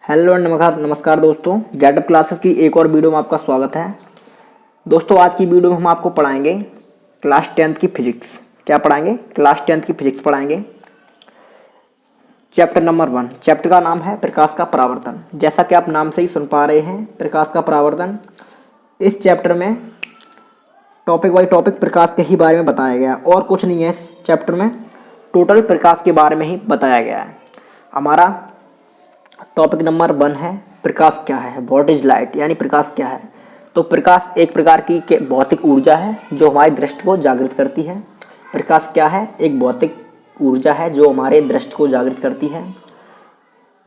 Hello नमस्कार दोस्तों, getup classes की एक और वीडियो में आपका स्वागत है। दोस्तों आज की वीडियो में हम आपको पढ़ाएंगे क्लास 10th की फिजिक्स। क्या पढ़ाएंगे? क्लास 10th की फिजिक्स पढ़ाएंगे। Chapter number 1। चैप्टर का नाम है प्रकाश का परावर्तन। जैसा कि आप नाम से ही सुन पा रहे हैं, प्रकाश का परावर्तन। इस चैप्टर में टॉपिक बाई टॉपिक प्रकाश के ही बारे में बताया गया है और कुछ नहीं है। इस चैप्टर में टोटल प्रकाश के बारे में ही बताया गया है। हमारा टॉपिक नंबर 1 है प्रकाश क्या है, व्हाट इज लाइट, यानी प्रकाश क्या है। तो प्रकाश एक प्रकार की भौतिक ऊर्जा है जो हमारी दृष्टि को जागृत करती है। प्रकाश क्या है? एक भौतिक ऊर्जा है जो हमारे दृष्टि को जागृत करती है।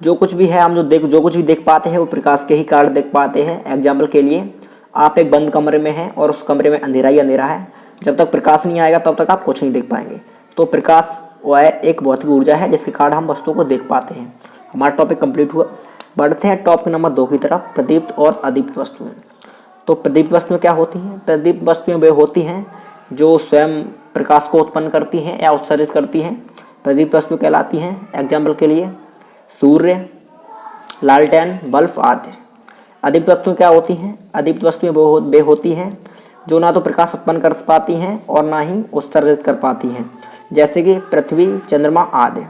जो कुछ भी है हम जो कुछ भी देख पाते हैं वो प्रकाश के ही कारण देख पाते हैं। एग्जाम्पल के लिए, आप एक बंद कमरे में हैं और उस कमरे में अंधेरा ही अंधेरा है। जब तक प्रकाश नहीं आएगा तब तक आप कुछ नहीं देख पाएंगे। तो प्रकाश वह एक भौतिक ऊर्जा है जिसके कारण हम वस्तुओं को देख पाते हैं। हमारा टॉपिक कंप्लीट हुआ। बढ़ते हैं टॉपिक नंबर 2 की तरफ, प्रदीप्त और अदीप्त वस्तुएं। तो प्रदीप्त वस्तुएं क्या होती हैं? प्रदीप्त वस्तुएं वे होती हैं जो स्वयं प्रकाश को उत्पन्न करती हैं या उत्सर्जित करती हैं। प्रदीप्त वस्तु कहलाती हैं। एग्जाम्पल के लिए सूर्य, लालटेन, बल्ब आदि। अदीप्त वस्तुएं क्या होती हैं? अदीप्त वस्तुएं वे होती हैं जो ना तो प्रकाश उत्पन्न कर पाती हैं और ना ही उत्सर्जित कर पाती हैं, जैसे कि पृथ्वी, चंद्रमा आदि।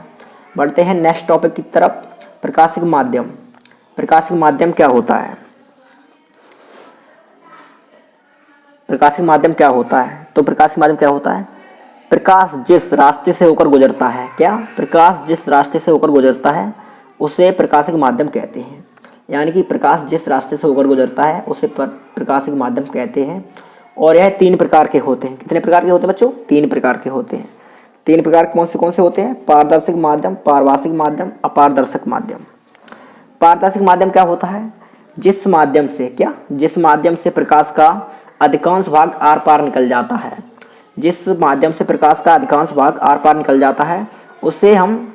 बढ़ते हैं नेक्स्ट टॉपिक की तरफ, प्रकाशिक माध्यम। प्रकाशिक माध्यम क्या होता है? प्रकाशिक माध्यम क्या होता है? तो प्रकाशिक माध्यम क्या होता है? प्रकाश जिस रास्ते से होकर गुजरता है, क्या? प्रकाश जिस रास्ते से होकर गुजरता है उसे प्रकाशिक माध्यम कहते हैं। यानी कि प्रकाश जिस रास्ते से होकर गुजरता है उसे प्रकाशिक माध्यम कहते हैं। और यह 3 प्रकार के होते हैं। कितने प्रकार के होते हैं बच्चों? 3 प्रकार के होते हैं। 3 प्रकार कौन से होते हैं? पारदर्शिक माध्यम, पारभाषिक माध्यम, अपारदर्शक माध्यम। पारदर्शिक माध्यम क्या होता है? जिस माध्यम से प्रकाश का अधिकांश भाग आर पार निकल जाता है। जिस माध्यम से प्रकाश का अधिकांश भाग आर पार निकल जाता है उसे हम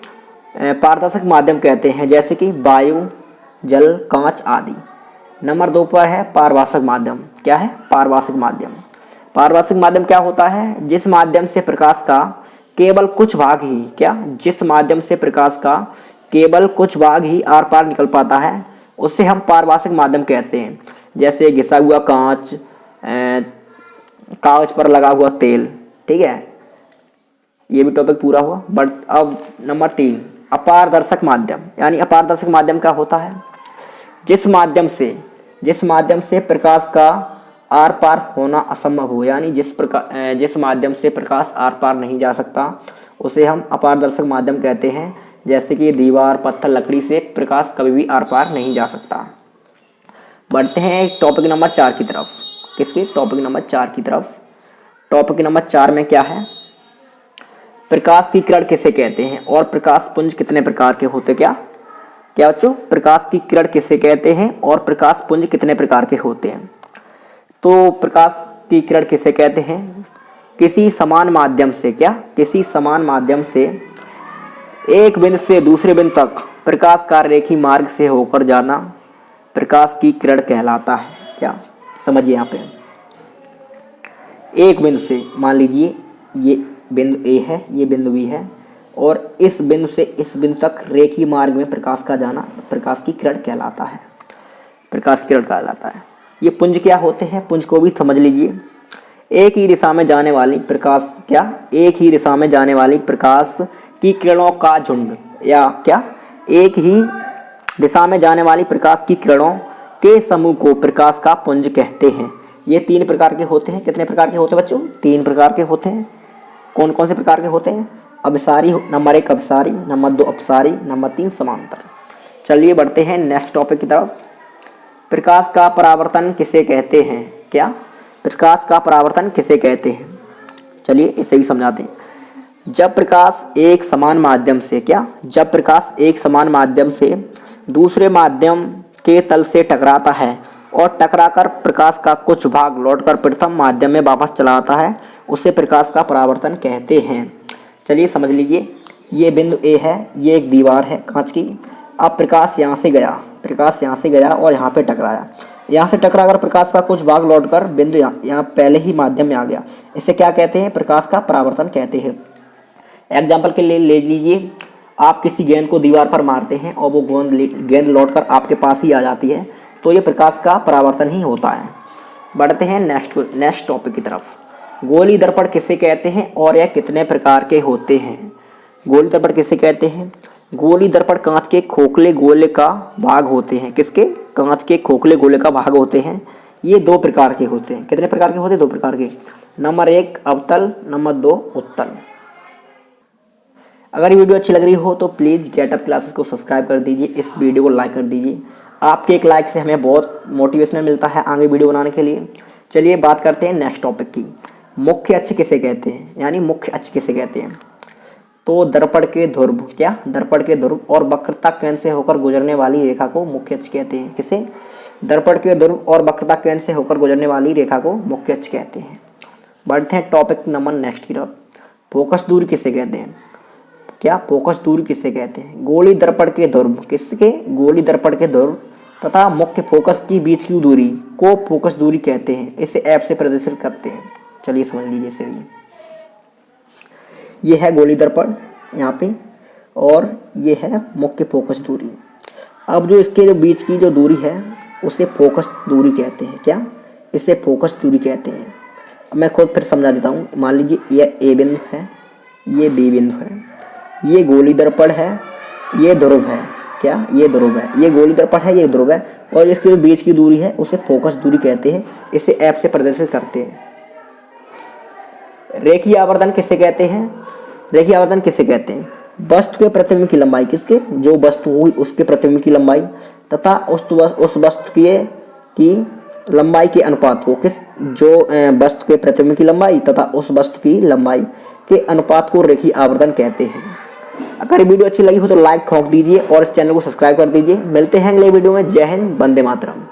पारदर्शक माध्यम कहते हैं, जैसे कि वायु, जल, कांच आदि। नंबर 2 पर है पारभाषिक माध्यम। क्या है? पारभाषिक माध्यम। पारभाषिक माध्यम क्या होता है? जिस माध्यम से प्रकाश का केवल कुछ भाग ही जिस माध्यम से प्रकाश का केवल कुछ भाग ही आर पार निकल पाता है उसे हम पारभाषिक माध्यम कहते हैं। जैसे घिसा हुआ कांच, कागज पर लगा हुआ तेल। ठीक है, ये भी टॉपिक पूरा हुआ। बट अब नंबर 3, अपारदर्शक माध्यम। यानी अपारदर्शक माध्यम क्या होता है? जिस माध्यम से प्रकाश का आर पार होना असंभव हो, यानी जिस माध्यम से प्रकाश आर पार नहीं जा सकता उसे हम अपारदर्शक माध्यम कहते हैं। जैसे कि दीवार, पत्थर, लकड़ी से प्रकाश कभी भी आर पार नहीं जा सकता। बढ़ते हैं टॉपिक नंबर 4 की तरफ। किसके? टॉपिक नंबर 4 की तरफ। टॉपिक नंबर 4 में क्या है? प्रकाश की किरण किसे कहते हैं और प्रकाश पुंज कितने प्रकार के होते? क्या बच्चों? प्रकाश की किरण किसे कहते हैं और प्रकाश पुंज कितने प्रकार के होते हैं? तो प्रकाश की किरण किसे कहते हैं? किसी समान माध्यम से एक बिंदु से दूसरे बिंदु तक प्रकाश का रेखीय मार्ग से होकर जाना प्रकाश की किरण कहलाता है। क्या? समझिए, यहाँ पे एक बिंदु से, मान लीजिए ये बिंदु ए है, ये बिंदु बी है और इस बिंदु से इस बिंदु तक रेखीय मार्ग में प्रकाश का जाना प्रकाश की किरण कहलाता है। प्रकाश किरण कहलाता है। ये पुंज क्या होते हैं? पुंज को भी समझ लीजिए। एक ही दिशा में जाने वाली प्रकाश की किरणों का झुंड, या एक ही दिशा में जाने वाली प्रकाश की किरणों के समूह को प्रकाश का पुंज कहते हैं। ये 3 प्रकार के होते हैं। कितने प्रकार के होते हैं बच्चों? 3 प्रकार के होते हैं। कौन कौन से प्रकार के होते हैं? अभिसारी, नंबर 1 अभिसारी, नंबर 2 अपसारी, नंबर 3 समांतर। चलिए बढ़ते हैं नेक्स्ट टॉपिक की तरफ। प्रकाश का परावर्तन किसे कहते हैं? क्या? प्रकाश का परावर्तन किसे कहते हैं? चलिए इसे भी समझाते हैं। जब प्रकाश एक समान माध्यम से दूसरे माध्यम के तल से टकराता है और टकराकर प्रकाश का कुछ भाग लौटकर प्रथम माध्यम में वापस चला आता है उसे प्रकाश का परावर्तन कहते हैं। चलिए समझ लीजिए, ये बिंदु ए है, ये एक दीवार है कांच की। अब प्रकाश यहाँ से गया और यहाँ पे टकराया। यहाँ से टकराकर प्रकाश का कुछ भाग लौटकर बिंदु यहाँ पहले ही माध्यम में आ गया। इसे क्या कहते हैं? प्रकाश का परावर्तन कहते हैं। एग्जाम्पल के लिए ले लीजिए, आप किसी गेंद को दीवार पर मारते हैं और वो गेंद लौटकर आपके पास ही आ जाती है, तो ये प्रकाश का परावर्तन ही होता है। बढ़ते हैं नेक्स्ट टॉपिक की तरफ। गोली दर्पण किसे कहते हैं और यह कितने प्रकार के होते हैं? गोली दर्पण किसे कहते हैं? गोली दर्पण कांच के खोखले गोले का भाग होते हैं। किसके? कांच के खोखले गोले का भाग होते हैं। ये 2 प्रकार के होते हैं। कितने प्रकार के होते हैं? 2 प्रकार के। नंबर 1 अवतल, नंबर 2 उत्तल। अगर ये वीडियो अच्छी लग रही हो तो प्लीज़ गेट अप क्लासेस को सब्सक्राइब कर दीजिए, इस वीडियो को लाइक कर दीजिए। आपके एक लाइक से हमें बहुत मोटिवेशन मिलता है आगे वीडियो बनाने के लिए। चलिए बात करते हैं नेक्स्ट टॉपिक की। मुख्य अक्ष किसे कहते हैं? यानी मुख्य अक्ष किसे कहते हैं? तो दर्पण के ध्रुव, क्या? दर्पण के ध्रुव और वक्रता केंद्र से होकर गुजरने वाली रेखा को मुख्य अक्ष कहते हैं। किसे? दर्पण के ध्रुव और वक्रता केंद्र से होकर गुजरने वाली रेखा को मुख्य अक्ष कहते हैं। बढ़ते हैं टॉपिक नंबर नेक्स्ट की तरफ। फोकस दूरी किसे कहते हैं? क्या? फोकस दूरी किसे कहते हैं? गोली दर्पण के ध्रुव, किसके? गोली दर्पण के ध्रुव तथा मुख्य फोकस के बीच की दूरी को फोकस दूरी कहते हैं। इसे ऐप से प्रदर्शित करते हैं। चलिए समझ लीजिए इसे भी। ये है गोली दर्पण यहाँ पे और ये है मुख्य फोकस दूरी। अब जो इसके जो बीच की जो दूरी है उसे फोकस दूरी कहते हैं। क्या? इसे फोकस दूरी कहते हैं। मैं खुद फिर समझा देता हूँ। मान लीजिए ये ए बिंदु है, ये बी बिंदु है, ये गोली दर्पण है, ये ध्रुव है। क्या? ये ध्रुव है। ये गोली दर्पण है, ये ध्रुव है और इसके जो बीच की दूरी है उसे फोकस दूरी कहते हैं। इसे ऐप से प्रदर्शित करते हैं। रेखीय आवर्धन किसे कहते हैं? रेखीय आवर्धन किसे कहते हैं? वस्तु के प्रतिबिंब की लंबाई, किसके? जो वस्तु हुई उसके प्रतिबिंब की लंबाई तथा उस वस्तु की लंबाई के अनुपात को, किस? जो वस्तु के प्रतिबिंब की लंबाई तथा उस वस्तु की लंबाई के अनुपात को रेखीय आवर्धन कहते हैं। अगर वीडियो अच्छी लगी हो तो लाइक ठोक दीजिए और इस चैनल को सब्सक्राइब कर दीजिए। मिलते हैं अगले वीडियो में। जय हिंद, वंदे मातरम।